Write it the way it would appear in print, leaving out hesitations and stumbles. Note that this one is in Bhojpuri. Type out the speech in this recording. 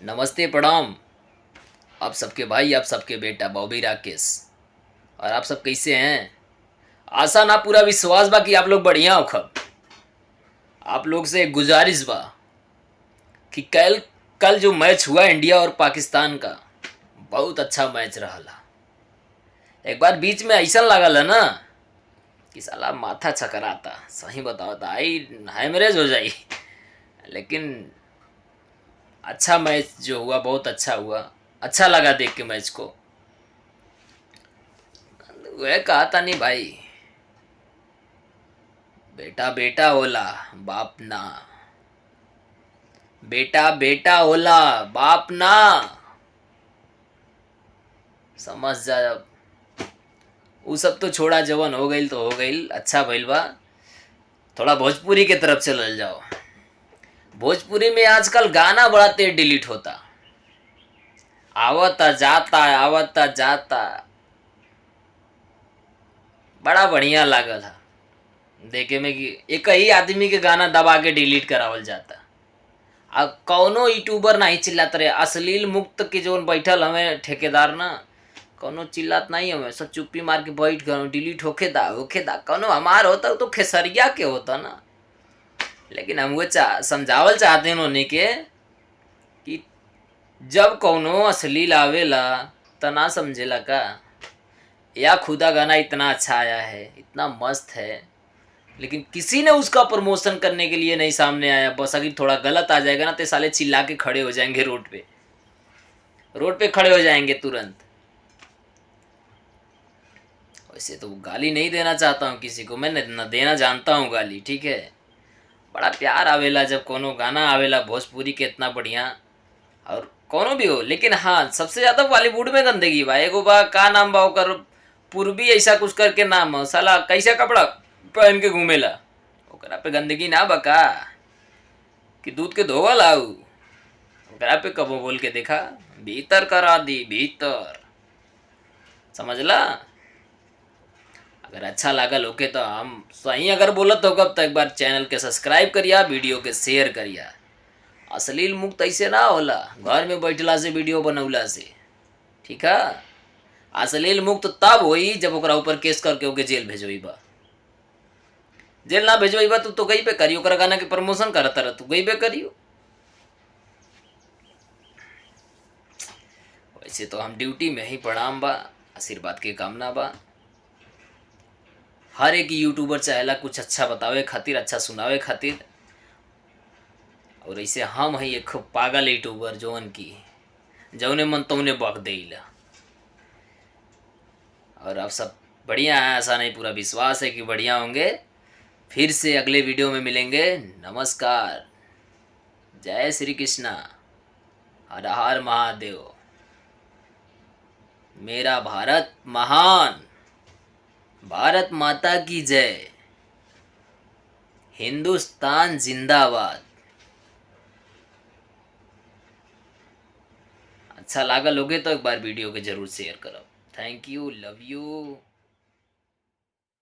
नमस्ते प्रणाम। आप सबके भाई, आप सबके बेटा बॉबी राकेश। और आप सब कैसे हैं? आशा ना पूरा विश्वास बा कि आप लोग बढ़िया हो। खब आप लोग से एक गुजारिश बा कि कल कल जो मैच हुआ इंडिया और पाकिस्तान का, बहुत अच्छा मैच रहा। एक बार बीच में ऐसा लगल है ना कि साला माथा चकराता, सही बताओ तो आई हेमरेज हो जाई। लेकिन अच्छा मैच जो हुआ बहुत अच्छा हुआ, अच्छा लगा देख के मैच को। वह कहा था नहीं भाई, बेटा बेटा होला बाप ना, बेटा बेटा होला बाप ना। समझ जा। वो सब तो छोड़ा, जवन हो गई तो हो गई, अच्छा भइल बा। थोड़ा भोजपुरी के तरफ चलल जाओ। भोजपुरी में आजकल गाना बड़ा तेज डिलीट होता, आवता जाता आवता जाता। बड़ा बढ़िया लागल था देखे में कि एक ही आदमी के गाना दबा के डिलीट करावल जाता। अब कौनो यूट्यूबर नहीं चिल्लात रहे, अश्लील मुक्त के जो बैठल हमें ठेकेदार ना, कौनो चिल्लात नहीं हमें, सब चुप्पी मार के बैठ गए, डिलीट होखे दा कौनो हमार होता तो खेसरिया के होता ना। लेकिन हम वो समझावल चाहते हैं उन्होंने के कि जब कौनो अश्लील आवेला तो ना समझेला का, या खुदा गाना इतना अच्छा आया है, इतना मस्त है, लेकिन किसी ने उसका प्रमोशन करने के लिए नहीं सामने आया। बस अगर थोड़ा गलत आ जाएगा ना तो साले चिल्ला के खड़े हो जाएंगे रोड पे, रोड पे खड़े हो जाएंगे तुरंत। वैसे तो गाली नहीं देना चाहता हूँ किसी को, मैं न देना जानता हूँ गाली, ठीक है। बड़ा प्यार आवेला जब कोनो गाना आवेला भोजपुरी के इतना बढ़िया, और कोनो भी हो। लेकिन हाँ, सबसे ज़्यादा बॉलीवुड में गंदगी बा। एगो बा का नाम बा ओकर, पूर्वी ऐसा कुछ करके नाम हो, साला कैसा कपड़ा पहन के घूमेला, ओकरा पे गंदगी ना बका कि दूध के धोवल आऊ। ओकरा पे कबो बोल के देखा, भीतर करा दी भीतर, समझला। अगर अच्छा लागल होके तो हम सही अगर बोलत हो कब तो एक बार चैनल के सब्सक्राइब करिया, वीडियो के शेयर करिया। अश्लील मुक्त ऐसे ना होला घर में बैठला से, वीडियो बनौला से, ठीक है। अश्लील मुक्त तब होई जब ओकरा ऊपर केस करके ओके जेल भेजोई बा। जेल ना भेजोई बा तो गई पे करियो, ओकरा गाना के प्रमोशन करता रह, तू गई पे करियो। वैसे तो हम ड्यूटी में ही प्रणाम बा, आशीर्वाद के कामना बा। हर एक यूट्यूबर चाहेला कुछ अच्छा बतावे खातिर, अच्छा सुनावे खातिर। और ऐसे हम ही एक पागल यूट्यूबर जौन की जौने मन तौने बक देला। और आप सब बढ़िया हैं, ऐसा नहीं पूरा विश्वास है कि बढ़िया होंगे। फिर से अगले वीडियो में मिलेंगे। नमस्कार, जय श्री कृष्णा, हर हर महादेव। मेरा भारत महान, भारत माता की जय, हिंदुस्तान जिंदाबाद। अच्छा लागल होगे तो एक बार वीडियो के जरूर शेयर करो। Thank you, love you.